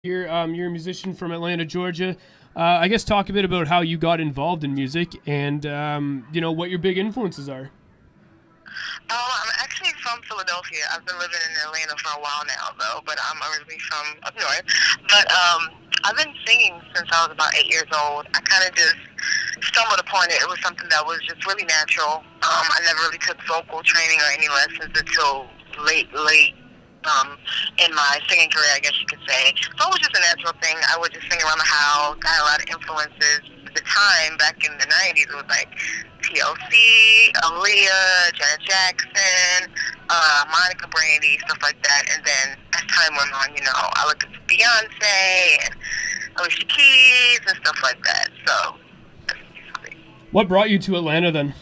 You're a musician from Atlanta, Georgia. I guess talk a bit about how you got involved in music and what your big influences are. I'm actually from Philadelphia. I've been living in Atlanta for a while now, though, but I'm originally from up north. But I've been singing since I was about 8 years old. I kind of just stumbled upon it. It was something that was just really natural. I never really took vocal training or any lessons until late in my singing career, I guess you could say. So it was just a natural thing. I would just sing around the house. I had a lot of influences. At the time, back in the 90s, it was like TLC, Aaliyah, Janet Jackson, Monica Brandy, stuff like that. And then as time went on, I looked at Beyonce and Alicia Keys and stuff like that. So that's basically. What brought you to Atlanta then?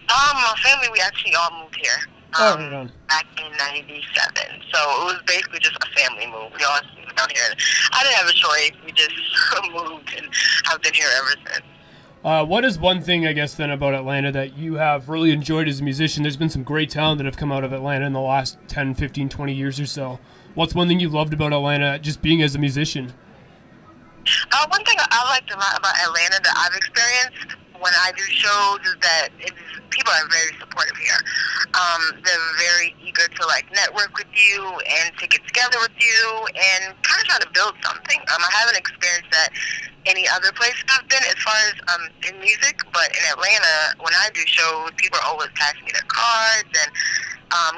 My family, we actually all moved here. Oh, right on. Back in '97. So it was basically just a family move. We all moved down here. I didn't have a choice. We just moved, and I've been here ever since. What is one thing, I guess, then about Atlanta that you have really enjoyed as a musician? There's been some great talent that have come out of Atlanta in the last 10, 15, 20 years or so. What's one thing you loved about Atlanta just being as a musician? One thing I liked a lot about Atlanta that I've experienced when I do shows is that people are very supportive here. They're very eager to network with you and to get together with you and kind of try to build something. I haven't experienced that any other place I've been as far as in music, but in Atlanta, when I do shows, people are always passing me their cards and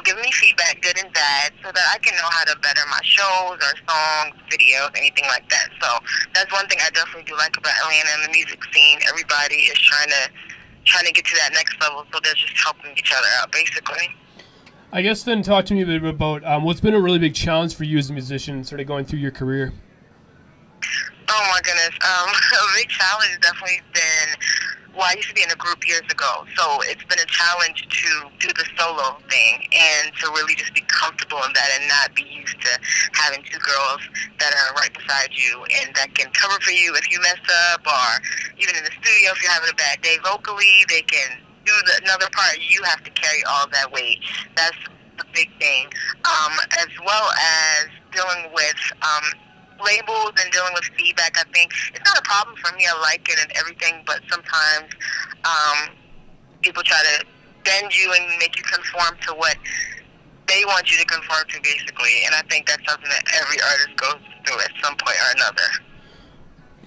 giving me feedback, good and bad, so that I can know how to better my shows or songs, videos, anything like that. So that's one thing I definitely do like about Atlanta and the music scene. Everybody is trying to get to that next level, so they're just helping each other out, basically. I guess then talk to me a bit about what's been a really big challenge for you as a musician, sort of going through your career. Oh my goodness. A big challenge has definitely been, well, I used to be in a group years ago, so it's been a challenge to do the solo thing and to really just be comfortable in that and not be used to having two girls that are right beside you and that can cover for you if you mess up, or even in the studio if you're having a bad day vocally, they can do another part. You have to carry all that weight. That's the big thing. As well as dealing with labels and dealing with feedback. I think it's not a problem for me. I like it and everything, but sometimes people try to bend you and make you conform to what they want you to conform to, basically. And I think that's something that every artist goes through at some point or another.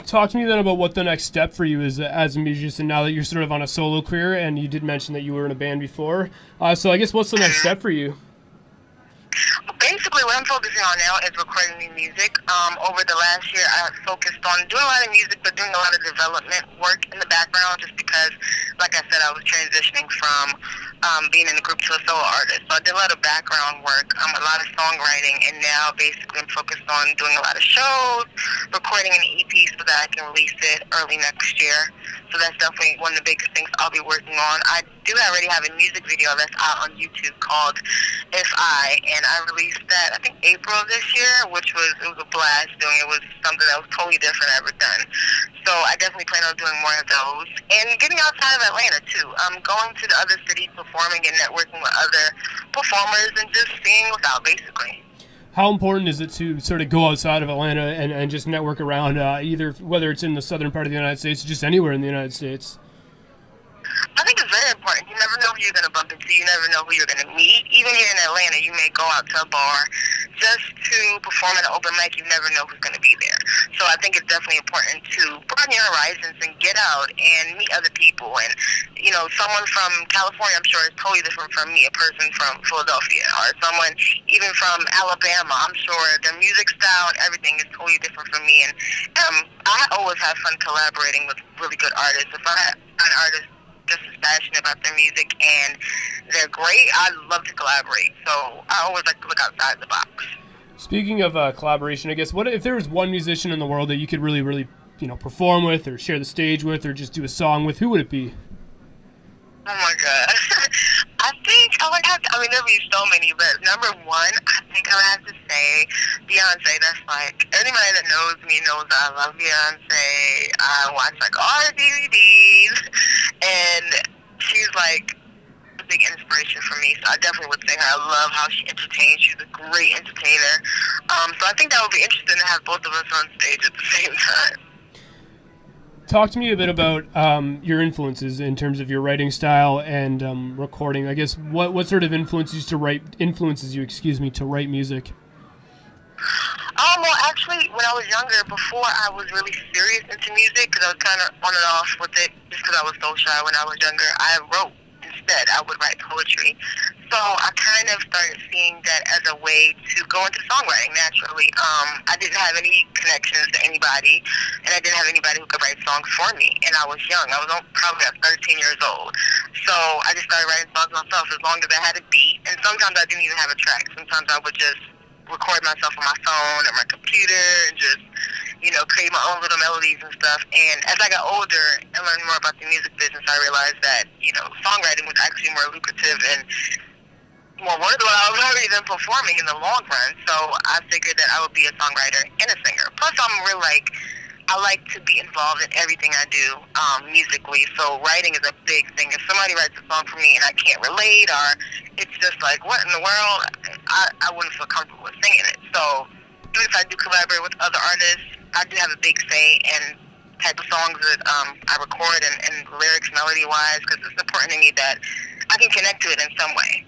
Talk to me then about what the next step for you is as a musician now that you're sort of on a solo career, and you did mention that you were in a band before. So I guess what's the next step for you? Basically, what I'm focusing on now is recording new music. Over the last year, I focused on doing a lot of music, but doing a lot of development work in the background just because, like I said, I was transitioning from being in a group to a solo artist. So I did a lot of background work, a lot of songwriting, and now basically I'm focused on doing a lot of shows, recording an EP so that I can release it early next year. So that's definitely one of the biggest things I'll be working on. I do already have a music video that's out on YouTube called If I, and I released that, I think, April of this year, it was a blast doing it. It was something that was totally different I've ever done. So I definitely plan on doing more of those. And getting outside of Atlanta, too. Going to the other cities, performing and networking with other performers and just seeing what's out, basically. How important is it to sort of go outside of Atlanta and just network around, either whether it's in the southern part of the United States or just anywhere in the United States? I think it's very important. You never know who you're going to bump into. You never know who you're going to meet. Even here in Atlanta, you may go out to a bar just to perform at an open mic. You never know who's going to be there. So I think it's definitely important to broaden your horizons and get out and meet other people. And, someone from California, I'm sure, is totally different from me, a person from Philadelphia, or someone even from Alabama. I'm sure their music style and everything is totally different from me. And I always have fun collaborating with really good artists. If I have an artist just as passionate about their music and they're great, I love to collaborate. So I always like to look outside the box. Speaking of collaboration, I guess, what if there was one musician in the world that you could really, really, perform with or share the stage with or just do a song with? Who would it be? Oh my God. There'll be so many, but number one, I think I would have to say Beyonce. That's anybody that knows me knows that I love Beyonce. I watch all her DVDs, and she's big inspiration for me. So I definitely would say her. I love how she entertains. She's a great entertainer. So I think that would be interesting to have both of us on stage at the same time. Talk to me a bit about your influences in terms of your writing style and recording. I guess what sort of influences you to write music? Well, actually, when I was younger, before I was really serious into music, because I was kind of on and off with it, just because I was so shy when I was younger, I wrote instead. I would write poetry. So I kind of started seeing that as a way to go into songwriting naturally. I didn't have any connections to anybody, and I didn't have anybody who could write songs for me. And I was young. I was probably like 13 years old. So I just started writing songs myself as long as I had a beat. And sometimes I didn't even have a track. Sometimes I would just record myself on my phone or my computer and just, create my own little melodies and stuff. And as I got older and learned more about the music business, I realized that, songwriting was actually more lucrative and more worthwhile than performing in the long run. So I figured that I would be a songwriter and a singer. Plus, I like to be involved in everything I do musically. So writing is a big thing. If somebody writes a song for me and I can't relate, or it's just like, what in the world, I wouldn't feel comfortable with singing it. So even if I do collaborate with other artists, I do have a big say in type of songs that I record and lyrics, melody-wise, because it's important to me that I can connect to it in some way.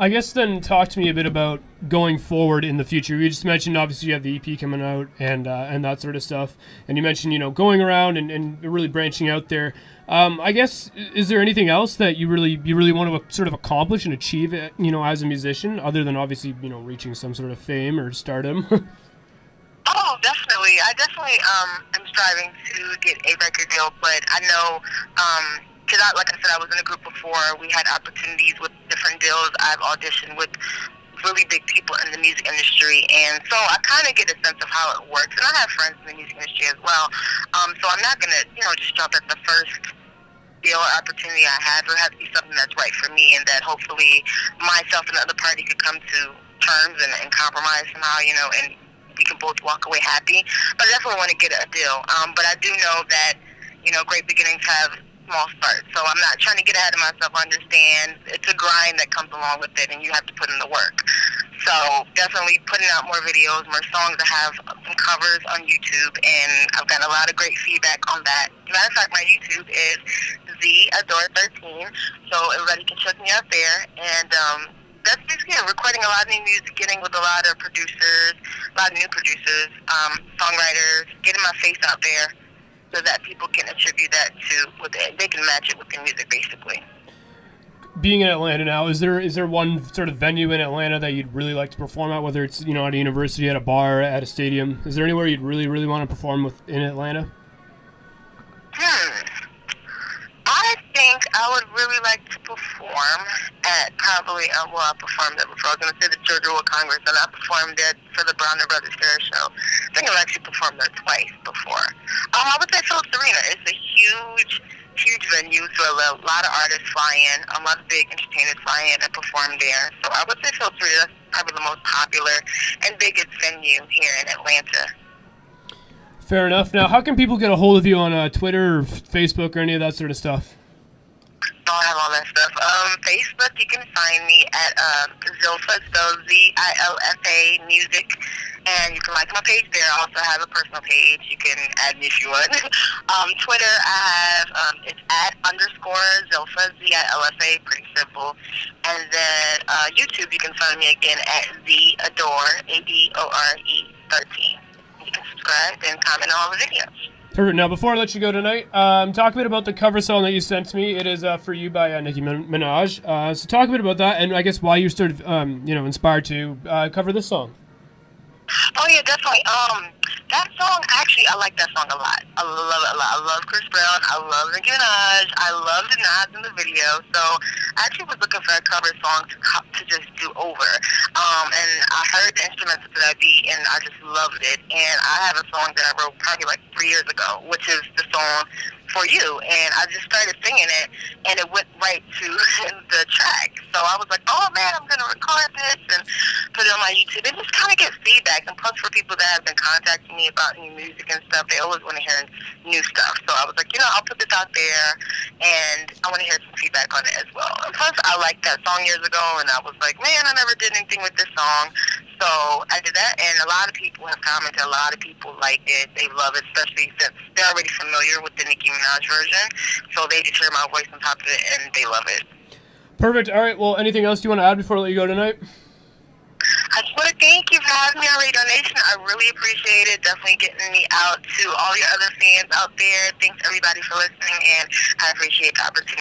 I guess then talk to me a bit about going forward in the future. You just mentioned obviously you have the EP coming out and that sort of stuff, and you mentioned going around and really branching out there. I guess is there anything else that you really want to sort of accomplish and achieve, as a musician, other than obviously reaching some sort of fame or stardom? Oh, definitely. I definitely am striving to get a record deal, but I know. Because, like I said, I was in a group before. We had opportunities with different deals. I've auditioned with really big people in the music industry, and so I kind of get a sense of how it works. And I have friends in the music industry as well. So I'm not going to, just jump at the first deal or opportunity I have. It has to be something that's right for me, and that hopefully myself and the other party could come to terms and compromise somehow, and we can both walk away happy. But I definitely want to get a deal. But I do know that, great beginnings have small start. So I'm not trying to get ahead of myself. I understand it's a grind that comes along with it, and you have to put in the work. So definitely putting out more videos, more songs. I have some covers on YouTube, and I've gotten a lot of great feedback on that. Matter of fact, my YouTube is Adore13, so everybody can check me out there. And that's basically it. Recording a lot of new music, getting with a lot of producers, a lot of new producers, songwriters, getting my face out there, so that people can attribute that to they can match it with the music, basically. Being in Atlanta now, is there one sort of venue in Atlanta that you'd really like to perform at, whether it's at a university, at a bar, at a stadium? Is there anywhere you'd really want to perform in Atlanta? I think I would really like to perform at probably, I performed there before. I was going to say the Georgia World Congress, and I performed there for the Browner Brothers Fair Show. I think I've actually performed there twice before. I would say Phillips Arena. It's a huge venue, so a lot of artists fly in, a lot of big entertainers fly in and perform there. So I would say Phillips Arena is probably the most popular and biggest venue here in Atlanta. Fair enough. Now, how can people get a hold of you on Twitter or Facebook or any of that sort of stuff? I have all that stuff. Facebook, you can find me at Zilfa, spelled Zilfa Music, and you can like my page there. I also have a personal page. You can add me if you want. Twitter, I have it's @_Zilfa, Zilfa, pretty simple. And then YouTube, you can find me again at Adore, Adore 13. You can subscribe and comment on all the videos. Perfect. Now, before I let you go tonight, talk a bit about the cover song that you sent to me. It is For You by Nicki Minaj. So talk a bit about that, and I guess why you're sort of, inspired to cover this song. Oh, yeah, definitely. That song, actually, I like that song a lot. I love it a lot. I love Chris Brown. I love Nicki Minaj. I love the nods in the video. So I actually was looking for a cover song to just do over. And I heard the instrumental to that beat, and I just loved it. And I have a song that I wrote probably like 3 years ago, which is the song for you, and I just started singing it, and it went right to the track. So I was like, oh man, I'm gonna record this and put it on my YouTube, and just kind of get feedback. And plus, for people that have been contacting me about new music and stuff, they always want to hear new stuff. So I was like, I'll put this out there, and I want to hear some feedback on it as well. And plus, I liked that song years ago, and I was like, man, I never did anything with this song. So I did that, and a lot of people have commented. A lot of people like it. They love it, especially since they're already familiar with the Nicki Minaj version. So they just hear my voice on top of it, and they love it. Perfect. All right. Well, anything else you want to add before I let you go tonight? I just want to thank you for having me on Radio Nation. I really appreciate it. Definitely getting me out to all your other fans out there. Thanks, everybody, for listening, and I appreciate the opportunity.